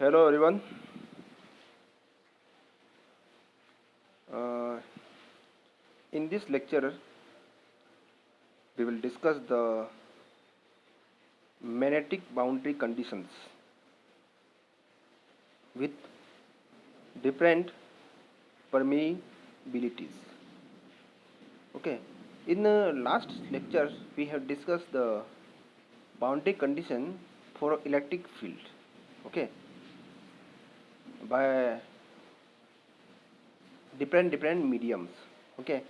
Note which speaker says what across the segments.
Speaker 1: Hello everyone. Uh, in this lecture, we will discuss the magnetic boundary conditions with different permeabilities. Okay. In the last lecture, we have discussed the boundary condition for electric field. Okay, by different mediums. Okay,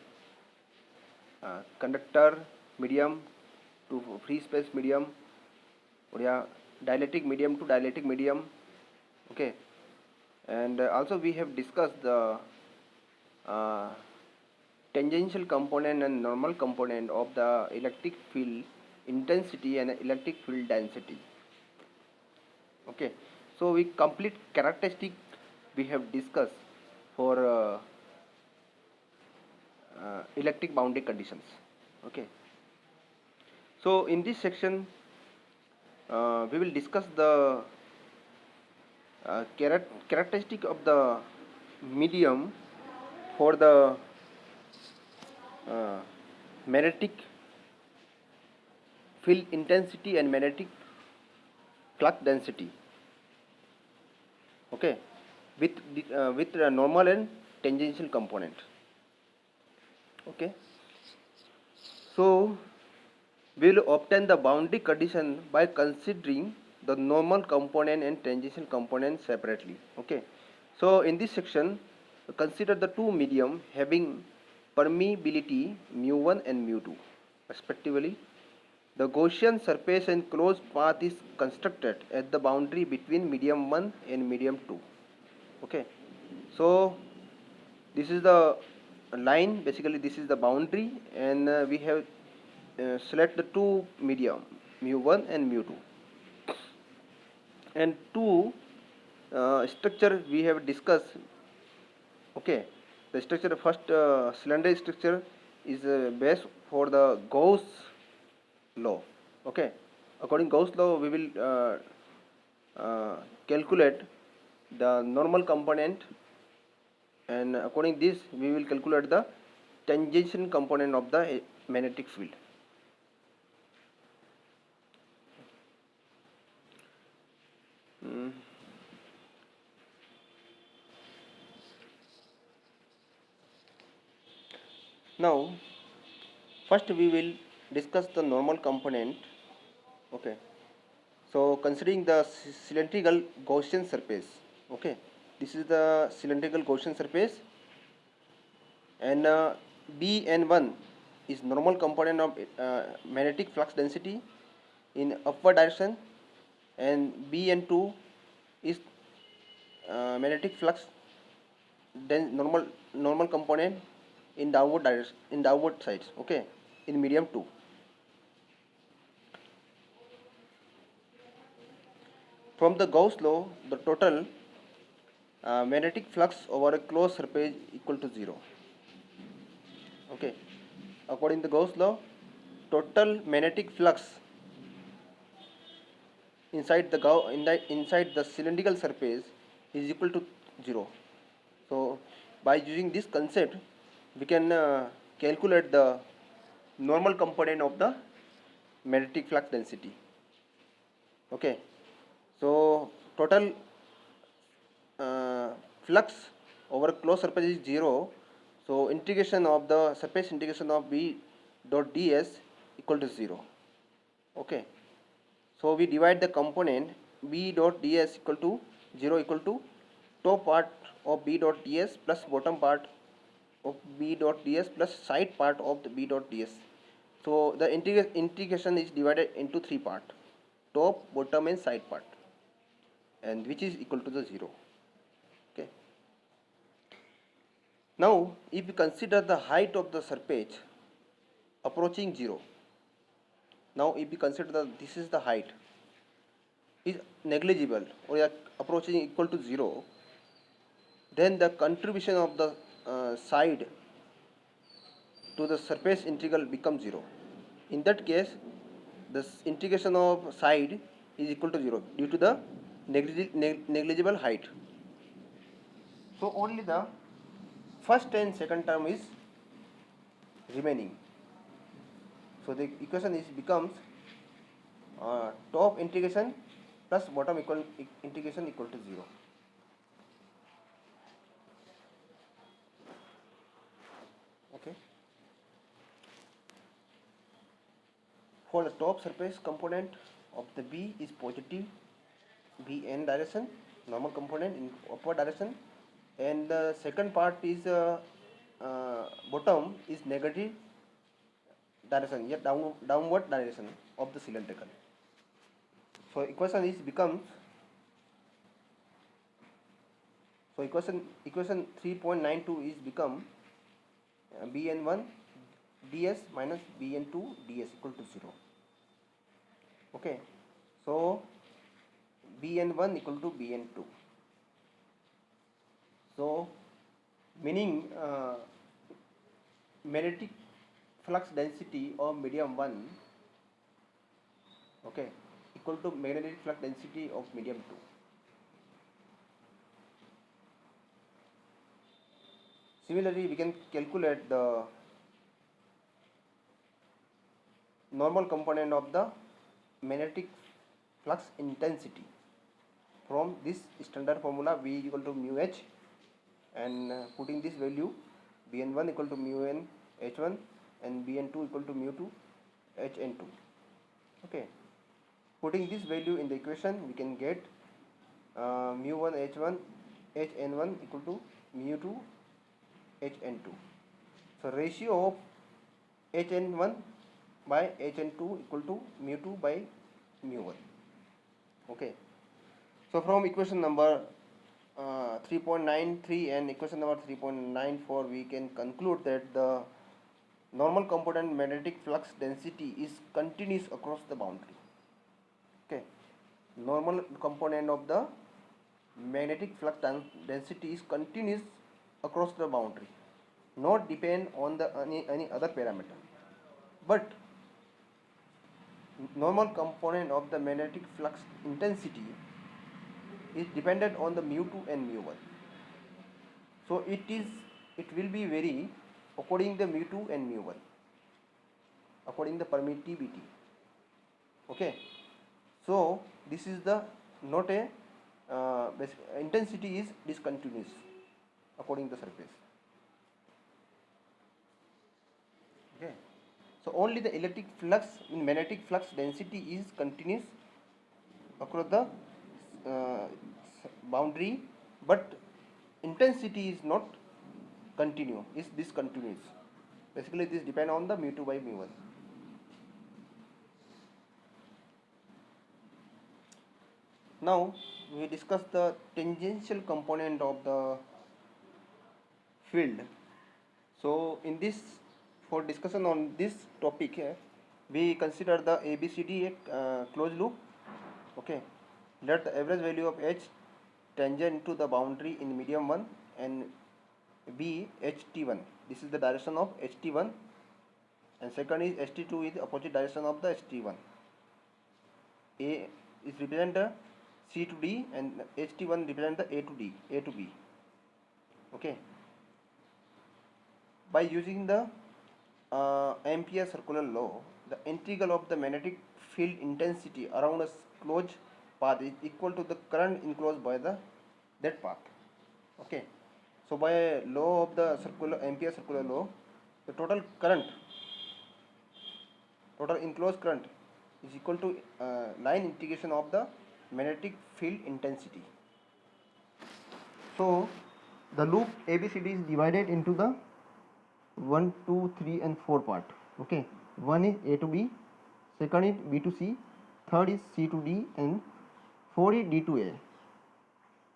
Speaker 1: conductor medium to free space medium, or yeah, dielectric medium to dielectric medium. Okay, and also we have discussed the uh, tangential component and normal component of the electric field intensity and electric field density. Okay, so we complete characteristic we have discussed for electric boundary conditions. Okay, so in this section we will discuss the characteristic of the medium for the uh, magnetic field intensity and magnetic flux density. Okay, with the normal and tangential component. Okay, so we will obtain the boundary condition by considering the normal component and tangential component separately. Okay, so in this section consider the two medium having permeability mu1 and mu2 respectively. The Gaussian surface and closed path is constructed at the boundary between medium 1 and medium 2. Okay, so this is the line, basically this is the boundary, and we have select the two medium mu1 and mu2, and two structure we have discussed. Okay, the structure, first cylinder structure is based for the Gauss law. Okay, according Gauss law we will calculate the normal component, and according this we will calculate the tangential component of the magnetic field. Mm. Now first we will discuss the normal component. Okay, so considering the cylindrical Gaussian surface. Okay, this is the cylindrical Gaussian surface, and Bn1 is normal component of magnetic flux density in upward direction, and Bn2 is magnetic flux normal component in downward direction, in downward sides. Okay, in medium 2. From the Gauss law, the total magnetic flux over a closed surface equal to 0. Okay, according to Gauss law, total magnetic flux inside the cylindrical surface is equal to 0. So by using this concept, we can calculate the normal component of the magnetic flux density. Okay, so total flux over closed surface is 0. So integration of the surface integration of B dot ds equal to 0. Okay, so we divide the component B dot ds equal to 0 equal to top part of B dot ds plus bottom part of B dot ds plus side part of the B dot ds. So the integration is divided into three parts: top, bottom and side part, and which is equal to the 0. Okay. Now if we consider the height of the surface approaching 0, now if we consider that this is the height is negligible or approaching equal to 0, then the contribution of the side to the surface integral becomes 0. In that case, the integration of side is equal to 0 due to the negligible height. So only the first and second term is remaining. So the equation is becomes top integration plus bottom integration equal to 0. Okay. For the top surface component of the B is positive Bn direction, normal component in upward direction, and the second part is bottom is negative direction, yet downward direction of the cylindrical. So equation is becomes, so equation 3.92 is become Bn1 ds minus Bn2 ds equal to 0. Okay, so Bn1 equal to Bn2. So meaning magnetic flux density of medium 1, okay, equal to magnetic flux density of medium 2. Similarly, we can calculate the normal component of the magnetic flux intensity from this standard formula V equal to mu h, and putting this value Bn1 equal to mu n h1 and Bn2 equal to mu 2 hn2. Okay, putting this value in the equation, we can get mu1 h1 hn1 equal to mu 2 hn2. So ratio of hn1 by hn2 equal to mu 2 by mu 1. Okay, so from equation number 3.93 and equation number 3.94, we can conclude that the normal component magnetic flux density is continuous across the boundary. Okay, normal component of the magnetic flux density is continuous across the boundary, not depend on the any other parameter. But normal component of the magnetic flux intensity is dependent on the mu 2 and mu 1. So it will be vary according the mu 2 and mu 1, according the permittivity. Okay, so this is the not a intensity is discontinuous according to the surface. Okay, so only the electric flux in magnetic flux density is continuous across the boundary, but intensity is not continue, is discontinuous. Basically this depend on the mu 2 by mu 1. Now we discuss the tangential component of the field. So in this, for discussion on this topic, we consider the ABCD closed loop. Okay, let the average value of H tangent to the boundary in medium 1 and B HT1. This is the direction of HT1, and second is HT2 is the opposite direction of the HT1. A is represent the C to D and HT1 represent the A to B. Okay, by using the Ampere circular law, the integral of the magnetic field intensity around a closed path is equal to the current enclosed by that path. Okay, so by law of the Ampere circular law, the total enclosed current is equal to line integration of the magnetic field intensity. So the loop ABCD is divided into the 1, 2, 3 and 4 part. Okay, one is A to B, second is B to C, third is C to D, and 4 is D to A.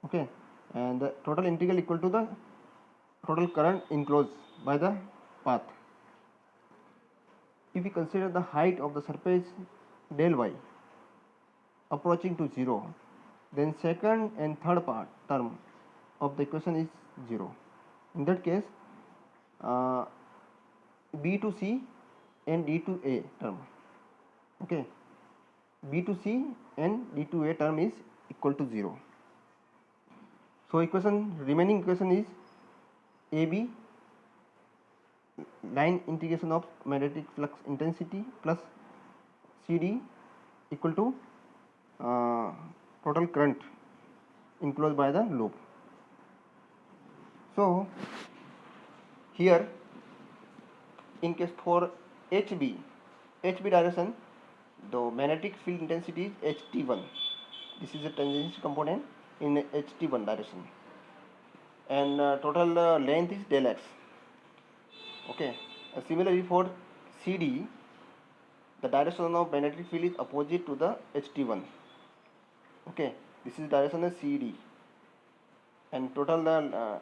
Speaker 1: Okay, and the total integral equal to the total current enclosed by the path. If we consider the height of the surface del y approaching to 0, then second and third term of the equation is 0. In that case, B to C and D to A term. Okay, B to C and D to A term is equal to 0. So remaining equation is AB, line integration of magnetic flux intensity, plus CD equal to total current enclosed by the loop. So here, in case for HB direction, the magnetic field intensity is HT1. This is a tangential component in HT1 direction, and total length is del x. Okay. Similarly for CD, the direction of magnetic field is opposite to the HT1. Okay. This is direction of CD, and total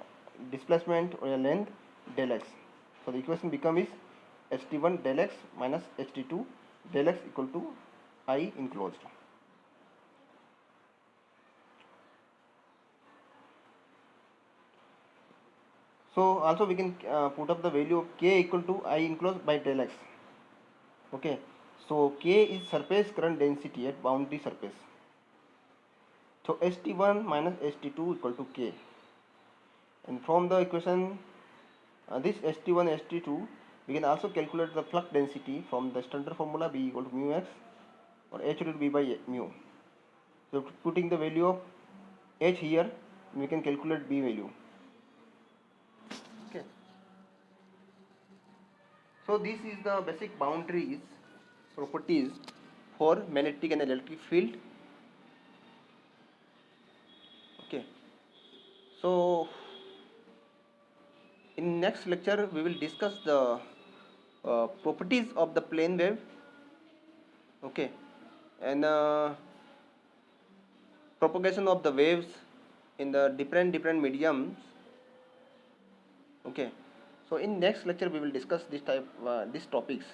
Speaker 1: displacement or length del x. So the equation becomes HT1 del x minus HT2 del x equal to I enclosed. So also we can put up the value of K equal to I enclosed by del x. Okay. So K is surface current density at boundary surface. So HT1 minus HT2 equal to K. And from the equation this HT1 HT2, we can also calculate the flux density from the standard formula B equal to mu x, or H will be by mu. So putting the value of H here, we can calculate B value. Okay. So this is the basic boundaries properties for magnetic and electric field. Okay. So in next lecture we will discuss the properties of the plane wave. Okay. And propagation of the waves in the different mediums. Okay. So in next lecture we will discuss these topics.